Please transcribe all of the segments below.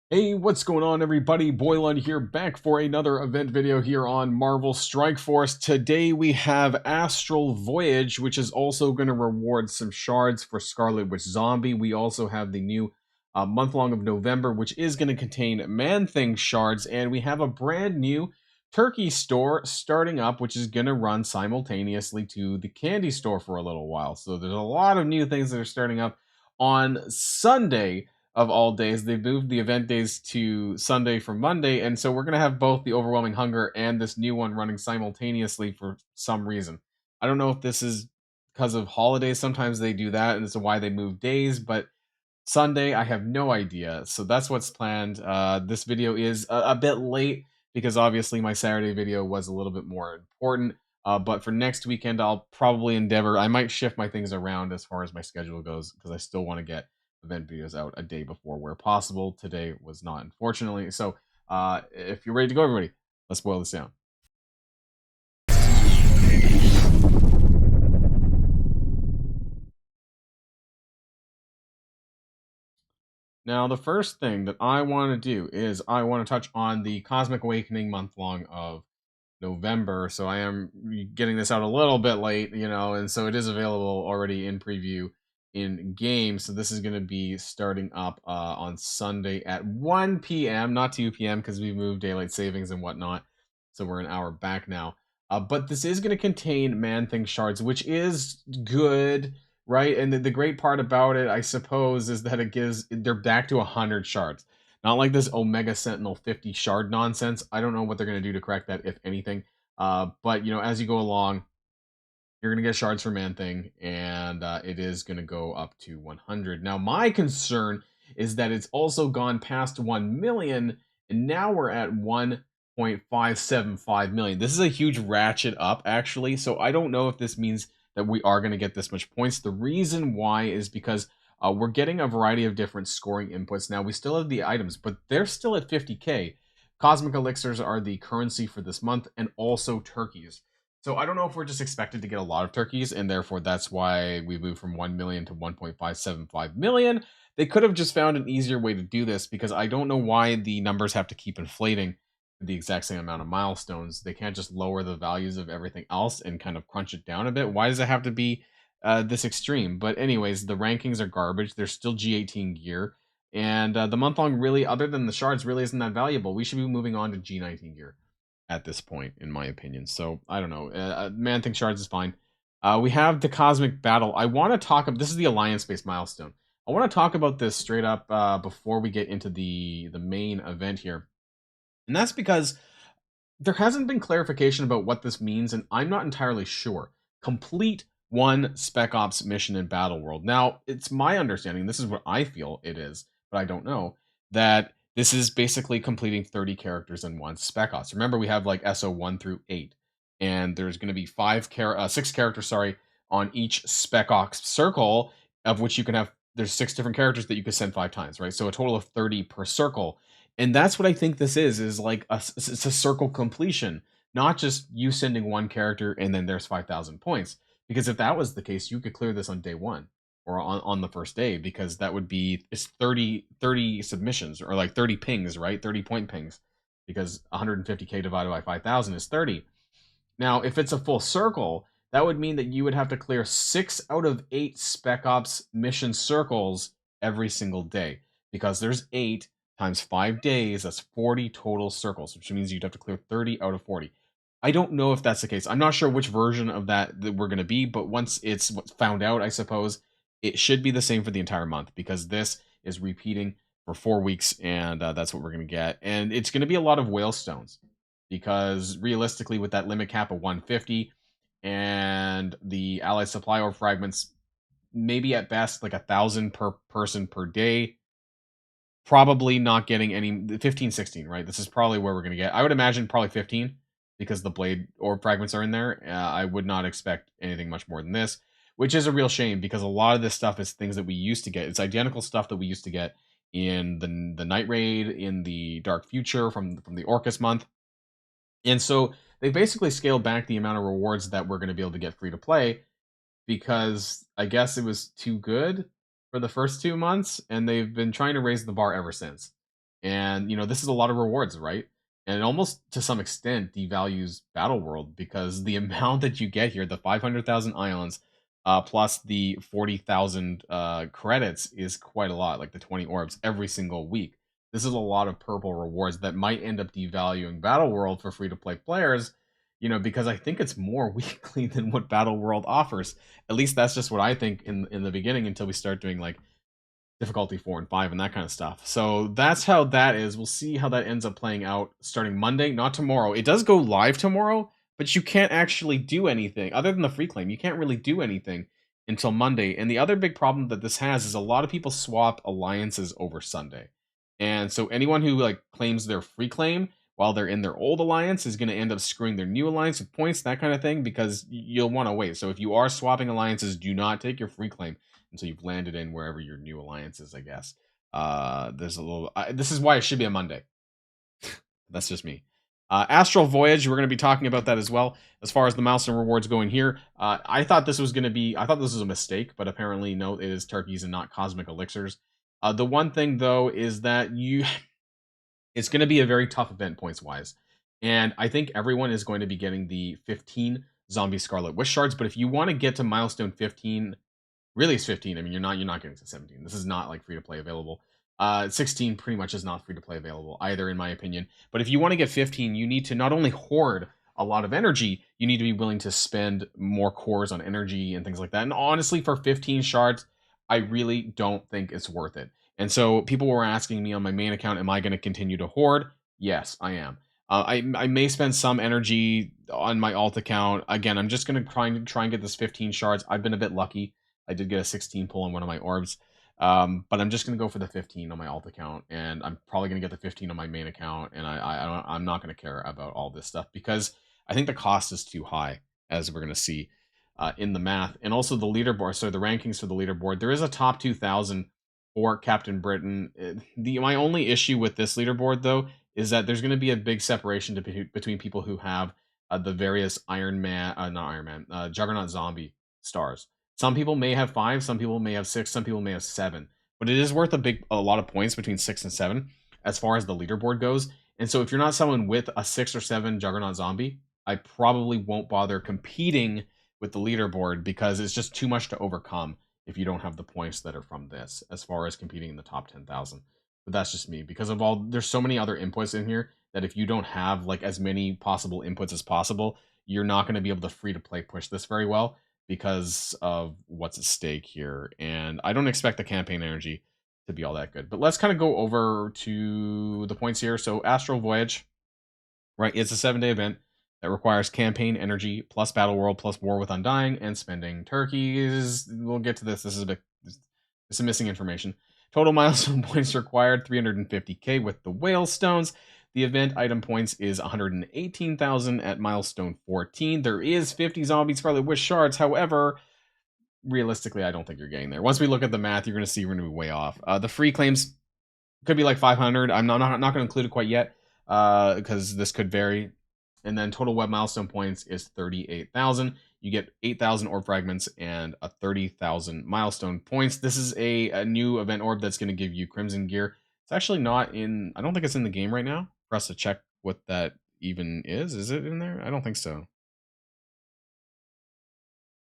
Hey, what's going on, everybody? Boilon here, back for another event video here on Marvel Strike Force. Today we have Astral Voyage, which is also going to reward some shards for Scarlet Witch Zombie. We also have the new month-long of November, which is going to contain Man-Thing shards, and we have a brand new turkey store starting up, which is going to run simultaneously to the candy store for a little while. So there's a lot of new things that are starting up on Sunday of all days. They've moved the event days to Sunday from Monday, and so we're going to have both the Overwhelming Hunger and this new one running simultaneously for some reason. I don't know if this is because of holidays. Sometimes they do that, and it's why they move days, but Sunday, I have no idea. So that's what's planned. This video is a bit late because obviously my Saturday video was a little bit more important. But for next weekend, I'll probably endeavor. I might shift my things around as far as my schedule goes because I still want to get event videos out a day before where possible. Today was not, unfortunately. So if you're ready to go, everybody, let's boil this down. Now, the first thing that I want to do is I want to touch on the Cosmic Awakening month long of November. So I am getting this out a little bit late, and so it is available already in preview in game. So this is going to be starting up on Sunday at 1 p.m., not 2 p.m., because we've moved daylight savings and whatnot. So we're an hour back now. But this is going to contain Man-Thing shards, which is good, right? And the great part about it, I suppose, is that they're back to 100 shards. Not like this Omega Sentinel 50 shard nonsense. I don't know what they're going to do to correct that, if anything. But, as you go along, you're going to get shards for Man-Thing, and it is going to go up to 100. Now, my concern is that it's also gone past 1 million, and now we're at 1.575 million. This is a huge ratchet up, actually, so I don't know if this means that we are going to get this much points. The reason why is because we're getting a variety of different scoring inputs. Now, we still have the items, but they're still at 50k. Cosmic Elixirs are the currency for this month, and also turkeys. So I don't know if we're just expected to get a lot of turkeys, and therefore that's why we moved from 1 million to 1.575 million. They could have just found an easier way to do this, because I don't know why the numbers have to keep inflating the exact same amount of milestones. They can't just lower the values of everything else and kind of crunch it down a bit. Why does it have to be this extreme? But anyways, the rankings are garbage. They're still G18 gear. And the month-long really, other than the shards, really isn't that valuable. We should be moving on to G19 gear at this point, in my opinion. So I don't know. Man-Thing shards is fine. We have the Cosmic Battle. I want to talk about this. Is the Alliance-based milestone. I want to talk about this straight up before we get into the main event here, and that's because there hasn't been clarification about what this means, and I'm not entirely sure. Complete one Spec Ops mission in Battle World. Now, it's my understanding, this is what I feel it is, but I don't know, that this is basically completing 30 characters in one Spec Ops. Remember, we have like SO1 through 8, and there's going to be 6 characters, on each Spec Ops circle, of which you can have, there's 6 different characters that you can send 5 times, right? So a total of 30 per circle. And that's what I think this is like it's a circle completion, not just you sending one character and then there's 5,000 points. Because if that was the case, you could clear this on day one or on the first day, because that would be, it's 30 submissions, or like 30 pings, right? 30 point pings, because 150k divided by 5,000 is 30. Now, if it's a full circle, that would mean that you would have to clear 6 out of 8 Spec Ops mission circles every single day, because there's 8 times 5 days, that's 40 total circles, which means you'd have to clear 30 out of 40. I don't know if that's the case. I'm not sure which version of that we're going to be, but once it's found out, I suppose, it should be the same for the entire month, because this is repeating for 4 weeks, and that's what we're going to get. And it's going to be a lot of whale stones, because realistically, with that limit cap of 150 and the allied supply or fragments, maybe at best like 1,000 per person per day, probably not getting any 15, 16, right? This is probably where we're going to get. I would imagine probably 15, because the blade or fragments are in there. I would not expect anything much more than this, which is a real shame, because a lot of this stuff is things that we used to get. It's identical stuff that we used to get in the Night Raid, in the Dark Future from the Orcus month. And so they basically scaled back the amount of rewards that we're going to be able to get free to play, because I guess it was too good for the first 2 months, and they've been trying to raise the bar ever since. And this is a lot of rewards, right? And it almost to some extent devalues Battle World because the amount that you get here, the 500,000 islands, plus the 40,000 credits, is quite a lot. Like the 20 orbs every single week. This is a lot of purple rewards that might end up devaluing Battle World for free to play players. Because I think it's more weekly than what Battle World offers. At least that's just what I think in the beginning until we start doing like difficulty 4 and 5 and that kind of stuff. So that's how that is. We'll see how that ends up playing out starting Monday, not tomorrow. It does go live tomorrow, but you can't actually do anything other than the free claim. You can't really do anything until Monday. And the other big problem that this has is a lot of people swap alliances over Sunday. And so anyone who like claims their free claim while they're in their old alliance is going to end up screwing their new alliance with points, that kind of thing, because you'll want to wait. So if you are swapping alliances, do not take your free claim until you've landed in wherever your new alliance is, I guess. There's a little. This is why it should be a Monday. That's just me. Astral Voyage, we're going to be talking about that as well. As far as the milestone rewards going here, I thought this was a mistake, but apparently no, it is turkeys and not cosmic elixirs. The one thing though is that it's going to be a very tough event points wise, and I think everyone is going to be getting the 15 zombie Scarlet Wish shards. But if you want to get to milestone 15, really it's 15. I mean, you're not getting to 17. This is not like free to play available. 16 pretty much is not free to play available either, in my opinion. But if you want to get 15, you need to not only hoard a lot of energy, you need to be willing to spend more cores on energy and things like that. And honestly, for 15 shards, I really don't think it's worth it. And so people were asking me on my main account, am I going to continue to hoard? Yes, I am. I may spend some energy on my alt account. Again, I'm just going to try and get this 15 shards. I've been a bit lucky. I did get a 16 pull on one of my orbs. But I'm just going to go for the 15 on my alt account, and I'm probably going to get the 15 on my main account, and I'm not going to care about all this stuff because I think the cost is too high, as we're going to see in the math. And also the leaderboard, so the rankings for the leaderboard, there is a top 2,000 for Captain Britain. My only issue with this leaderboard, though, is that there's going to be a big separation between people who have the various Juggernaut Zombie stars. Some people may have 5, some people may have 6, some people may have 7. But it is worth a lot of points between 6 and 7 as far as the leaderboard goes. And so if you're not someone with a 6 or 7 Juggernaut Zombie, I probably won't bother competing with the leaderboard because it's just too much to overcome if you don't have the points that are from this as far as competing in the top 10,000. But that's just me because there's so many other inputs in here that if you don't have like as many possible inputs as possible, you're not going to be able to free to play push this very well because of what's at stake here. And I don't expect the campaign energy to be all that good. But let's kind of go over to the points here. So Astral Voyage, right? It's a 7-day event that requires campaign energy plus Battle World plus War with Undying and spending turkeys. We'll get to this. This is some missing information. Total milestone points required 350k with the whale stones. The event item points is 118,000 at milestone 14. There is 50 zombie Scarlet Wish shards. However, realistically, I don't think you're getting there. Once we look at the math, you're going to see we're going to be way off. The free claims could be like 500. I'm not going to include it quite yet because this could vary. And then total web milestone points is 38,000. You get 8,000 orb fragments and a 30,000 milestone points. This is a new event orb that's going to give you Crimson gear. It's actually not in, I don't think it's in the game right now for us to check what that even is. Is it in there? I don't think so.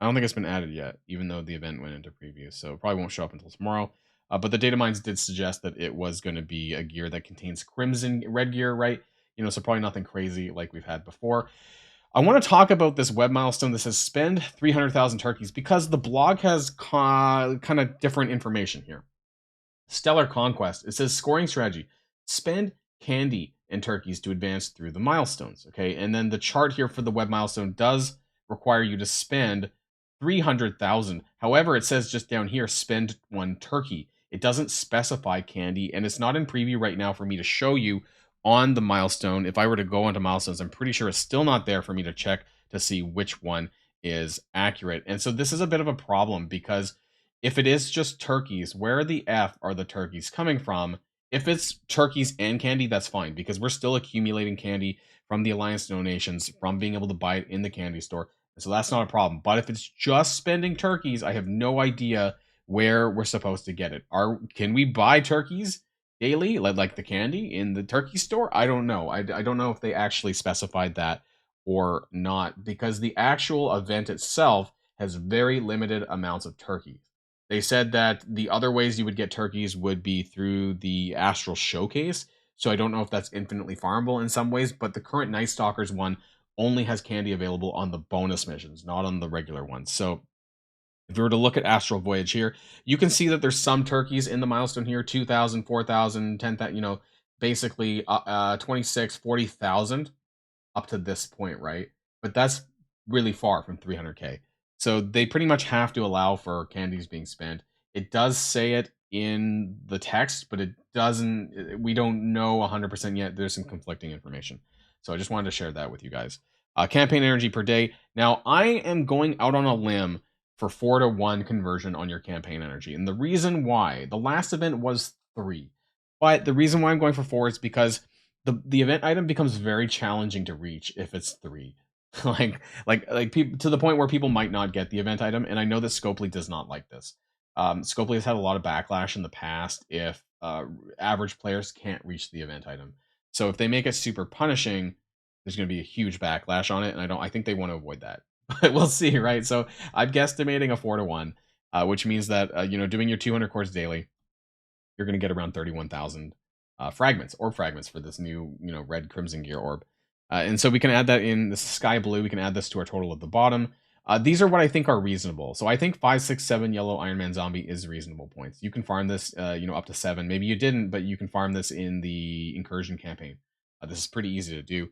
I don't think it's been added yet, even though the event went into preview. So it probably won't show up until tomorrow. But the data mines did suggest that it was going to be a gear that contains Crimson red gear, right? So probably nothing crazy like we've had before. I want to talk about this web milestone that says spend 300,000 turkeys because the blog has kind of different information here. Stellar Conquest, it says scoring strategy. Spend candy and turkeys to advance through the milestones, okay? And then the chart here for the web milestone does require you to spend 300,000. However, it says just down here, spend 1 turkey. It doesn't specify candy, and it's not in preview right now for me to show you on the milestone. If I were to go onto milestones, I'm pretty sure it's still not there for me to check to see which one is accurate. And so this is a bit of a problem because if it is just turkeys, where the F are the turkeys coming from? If it's turkeys and candy, that's fine because we're still accumulating candy from the Alliance donations, from being able to buy it in the candy store. So that's not a problem. But if it's just spending turkeys, I have no idea where we're supposed to get it. Can we buy turkeys daily, like the candy in the turkey store. I don't know. I don't know if they actually specified that or not, because the actual event itself has very limited amounts of turkeys. They said that the other ways you would get turkeys would be through the Astral Showcase. So I don't know if that's infinitely farmable in some ways, but the current Night Stalkers one only has candy available on the bonus missions, not on the regular ones. So if you were to look at Astral Voyage here, you can see that there's some turkeys in the milestone here, 2,000, 4,000, 10,000, basically 26, 40,000 up to this point, right? But that's really far from 300k. So they pretty much have to allow for candies being spent. It does say it in the text, but it doesn't. We don't know 100% yet. There's some conflicting information. So I just wanted to share that with you guys. Campaign energy per day. Now I am going out on a limb for 4-to-1 conversion on your campaign energy, and the reason why, the last event was 3, but the reason why I'm going for 4 is because the event item becomes very challenging to reach if it's 3. like people, to the point where people might not get the event item, and I know that Scopely does not like this. Scopely has had a lot of backlash in the past if average players can't reach the event item. So if they make it super punishing, there's going to be a huge backlash on it, and I think they want to avoid that. But we'll see, right? So I'm guesstimating a 4-to-1, which means that doing your 200 cores daily, you're going to get around 31,000 fragments for this new, red crimson gear orb. And so we can add that in the sky blue. We can add this to our total at the bottom. These are what I think are reasonable. So I think 5, 6, 7 yellow Iron Man zombie is reasonable points. You can farm this, up to 7. Maybe you didn't, but you can farm this in the incursion campaign. This is pretty easy to do.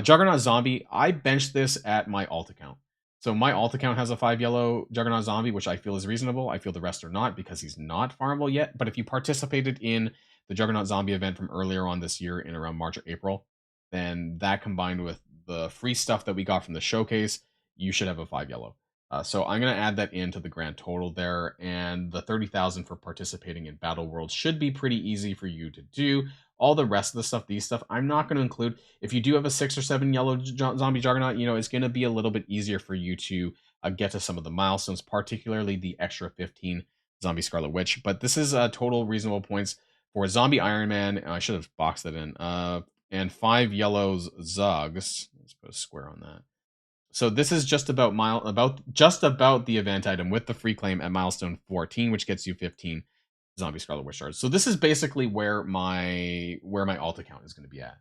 Juggernaut zombie, I benched this at my alt account. So my alt account has a 5 yellow Juggernaut zombie, which I feel is reasonable. I feel the rest are not because he's not farmable yet. But if you participated in the Juggernaut zombie event from earlier on this year in around March or April, then that combined with the free stuff that we got from the showcase, you should have a 5 yellow. So I'm going to add that into the grand total there, and the 30,000 for participating in Battle World should be pretty easy for you to do. All the rest of the stuff, these stuff, I'm not going to include. If you do have a 6 or 7 yellow zombie Juggernaut, it's going to be a little bit easier for you to get to some of the milestones, particularly the extra 15 zombie Scarlet Witch. But this is total reasonable points for zombie Iron Man. I should have boxed it in. And 5 yellows Zugs. Let's put a square on that. So this is just about the event item with the free claim at milestone 14, which gets you 15 zombie Scarlet Witch shards. So this is basically where my alt account is going to be at.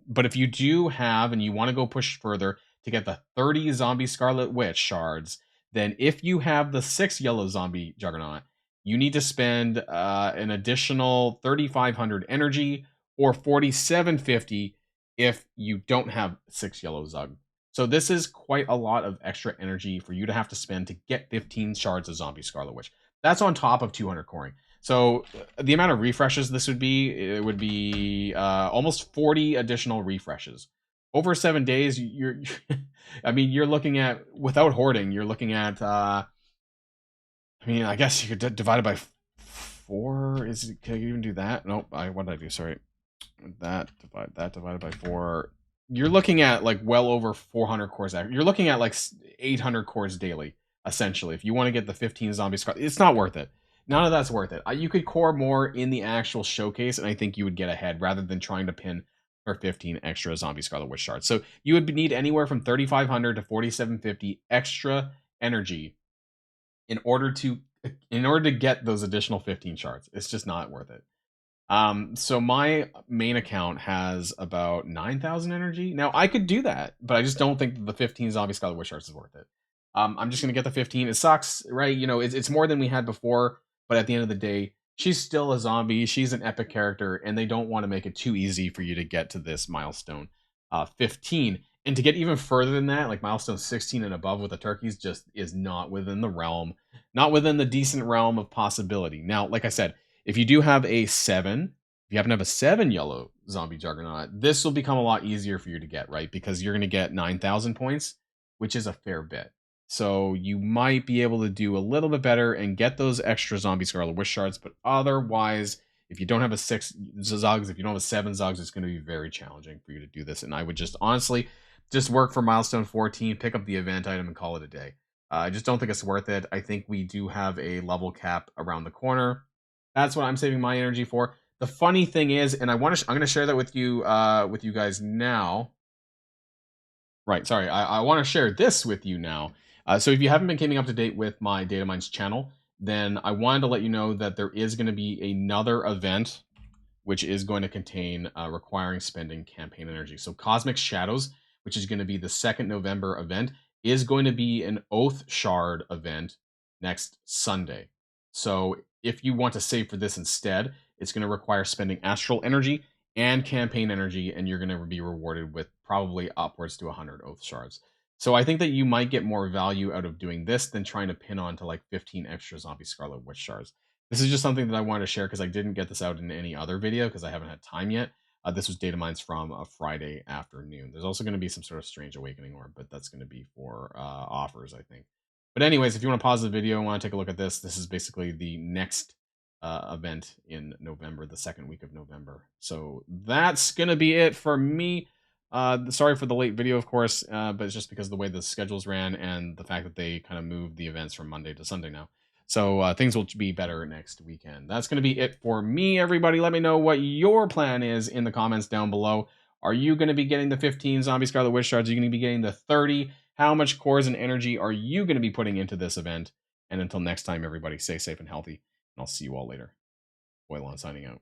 But if you do have and you want to go push further to get the 30 zombie Scarlet Witch shards, then if you have the 6 yellow zombie Juggernaut, you need to spend an additional 3,500 energy or 4,750 if you don't have 6 yellow Zug. So this is quite a lot of extra energy for you to have to spend to get 15 shards of zombie Scarlet Witch. That's on top of 200 coring. So the amount of refreshes this would be, it would be almost 40 additional refreshes. Over 7 days, you're looking at, without hoarding, you're looking at, I guess you could divide it by 4. Can I even do that? Nope. What did I do? Sorry. That divided by 4. You're looking at like well over 400 cores. You're looking at like 800 cores daily, essentially. If you want to get the 15 zombie squad, it's not worth it. None of that's worth it. You could core more in the actual showcase, and I think you would get ahead rather than trying to pin for 15 extra zombie Scarlet Witch shards. So you would need anywhere from 3,500 to 4,750 extra energy in order to get those additional 15 shards. It's just not worth it. So my main account has about 9,000 energy. Now I could do that, but I just don't think that the 15 zombie Scarlet Witch shards is worth it. I'm just gonna get the 15. It sucks, right? It's more than we had before, but at the end of the day, she's still a zombie. She's an epic character, and they don't want to make it too easy for you to get to this milestone 15. And to get even further than that, like milestone 16 and above with the turkeys, just is not within the realm, not within the decent realm of possibility. Now, like I said, if you do have a 7, if you happen to have a 7 yellow zombie Juggernaut, this will become a lot easier for you to get, right? Because you're going to get 9,000 points, which is a fair bit. So you might be able to do a little bit better and get those extra zombie Scarlet Witch shards. But otherwise, if you don't have a 6 Zogs, if you don't have a 7 Zogs, it's going to be very challenging for you to do this. And I would just honestly just work for milestone 14, pick up the event item, and call it a day. I just don't think it's worth it. I think we do have a level cap around the corner. That's what I'm saving my energy for. The funny thing is, and I'm going to share that with you guys now. Right, sorry. I want to share this with you now. So if you haven't been keeping up to date with my Data Mines channel, then I wanted to let you know that there is going to be another event which is going to contain requiring spending campaign energy. So Cosmic Shadows, which is going to be the 2nd November event, is going to be an Oath Shard event next Sunday. So if you want to save for this instead, it's going to require spending astral energy and campaign energy, and you're going to be rewarded with probably upwards to 100 Oath Shards. So I think that you might get more value out of doing this than trying to pin on to like 15 extra Zombie Scarlet Witch Shards. This is just something that I wanted to share because I didn't get this out in any other video because I haven't had time yet. This was data mines from a Friday afternoon. There's also going to be some sort of Strange Awakening orb, but that's going to be for offers, I think. But anyways, if you want to pause the video and want to take a look at this, this is basically the next event in November, the 2nd week of November. So that's going to be it for me. Sorry for the late video, of course, but it's just because of the way the schedules ran and the fact that they kind of moved the events from Monday to Sunday now. So things will be better next weekend. That's going to be it for me, everybody. Let me know what your plan is in the comments down below. Are you going to be getting the 15 Zombie Scarlet Witch Shards? Are you going to be getting the 30? How much cores and energy are you going to be putting into this event? And until next time, everybody, stay safe and healthy. And I'll see you all later. Boilon signing out.